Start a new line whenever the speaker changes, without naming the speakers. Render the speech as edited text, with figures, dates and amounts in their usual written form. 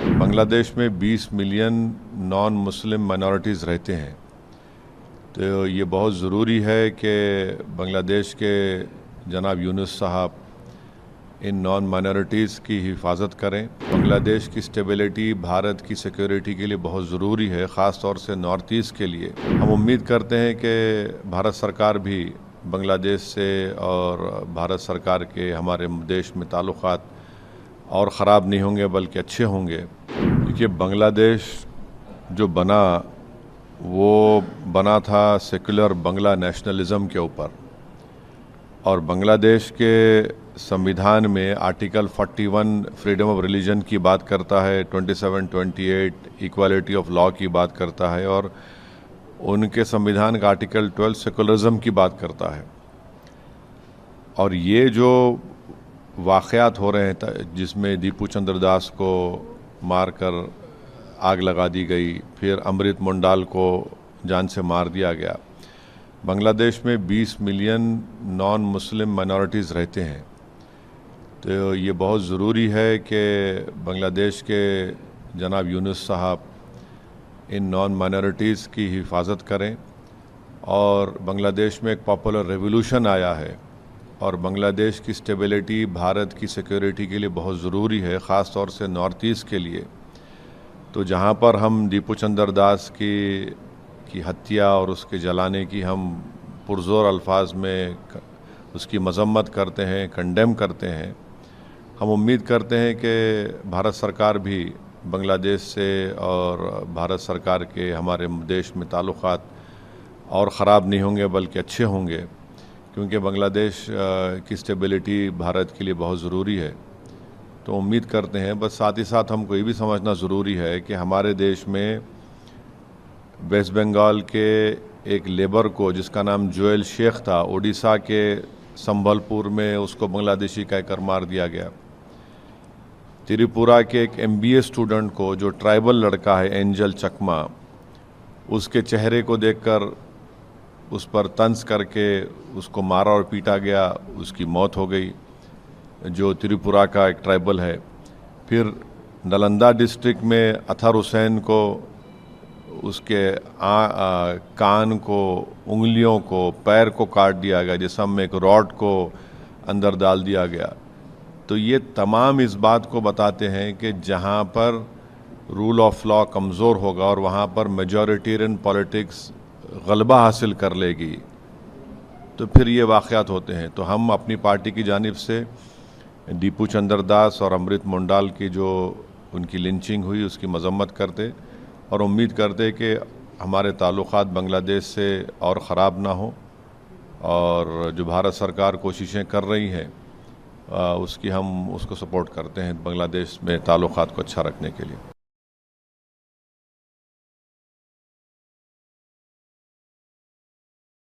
बांग्लादेश में 20 million non Muslim minorities रहते हैं। तो ये बहुत ज़रूरी है कि बांग्लादेश के जनाब यूनुस साहब इन नॉन माइनॉरिटीज़ की हिफाजत करें। बांग्लादेश की स्टेबिलिटी भारत की सिक्योरिटी के लिए बहुत ज़रूरी है, ख़ास तौर से नॉर्थ ईस्ट के लिए। हम उम्मीद करते हैं कि भारत सरकार भी बांग्लादेश से और भारत सरकार के हमारे देश में ताल्लुक़ात और ख़राब नहीं होंगे बल्कि अच्छे होंगे। देखिए, बांग्लादेश जो बना वो बना था सेकुलर बांग्ला नेशनलिज़म के ऊपर, और बांग्लादेश के संविधान में आर्टिकल 41 फ्रीडम ऑफ रिलीजन की बात करता है, 27, 28 इक्वालिटी ऑफ लॉ की बात करता है, और उनके संविधान का आर्टिकल 12 सेकुलरिज्म की बात करता है। और ये जो वाक़यात हो रहे हैं जिसमें दीपू चंद्र दास को मारकर आग लगा दी गई, फिर अमृत मुंडाल को जान से मार दिया गया। बांग्लादेश में 20 मिलियन नॉन मुस्लिम माइनॉरिटीज़ रहते हैं। तो ये बहुत ज़रूरी है कि बांग्लादेश के जनाब यूनुस साहब इन नॉन माइनॉरिटीज़ की हिफाजत करें। और बांग्लादेश में एक पॉपुलर रेवोल्यूशन आया है, और बांग्लादेश की स्टेबिलिटी भारत की सिक्योरिटी के लिए बहुत ज़रूरी है, ख़ास तौर से नॉर्थ ईस्ट के लिए। तो जहाँ पर हम दीपू चंद्र दास की हत्या और उसके जलाने की हम पुरज़ोर अल्फाज में उसकी मज़म्मत करते हैं, कंडेम करते हैं, हम उम्मीद करते हैं कि भारत सरकार भी बांग्लादेश से और भारत सरकार के हमारे देश में ताल्लुक़ात और ख़राब नहीं होंगे बल्कि अच्छे होंगे, क्योंकि बांग्लादेश की स्टेबिलिटी भारत के लिए बहुत ज़रूरी है। तो उम्मीद करते हैं, बस साथ ही साथ हमको ये भी समझना ज़रूरी है कि हमारे देश में वेस्ट बंगाल के एक लेबर को, जिसका नाम जोएल शेख था, उड़ीसा के संबलपुर में उसको बांग्लादेशी कहकर मार दिया गया। त्रिपुरा के एक MBA स्टूडेंट को, जो ट्राइबल लड़का है एंजल चकमा, उसके चेहरे को देखकर उस पर तंज करके उसको मारा और पीटा गया, उसकी मौत हो गई, जो त्रिपुरा का एक ट्राइबल है। फिर नालंदा डिस्ट्रिक्ट में अतहर हुसैन को उसके कान को, उंगलियों को, पैर को काट दिया गया, जिसम में एक रॉड को अंदर डाल दिया गया। तो ये तमाम इस बात को बताते हैं कि जहाँ पर रूल ऑफ लॉ कमज़ोर होगा और वहाँ पर मेजॉरिटेरियन पॉलिटिक्स गलबा हासिल कर लेगी, तो फिर ये वाक़यात होते हैं। तो हम अपनी पार्टी की जानिब से दीपू चंद्र दास और अमृत मुंडाल की जो उनकी लिंचिंग हुई उसकी मज़म्मत करते, और उम्मीद करते कि हमारे ताल्लुक़ात बांग्लादेश से और ख़राब ना हो, और जो भारत सरकार कोशिशें कर रही हैं उसकी हम उसको सपोर्ट करते हैं बांग्लादेश में ताल्लुक़ात को अच्छा रखने के लिए।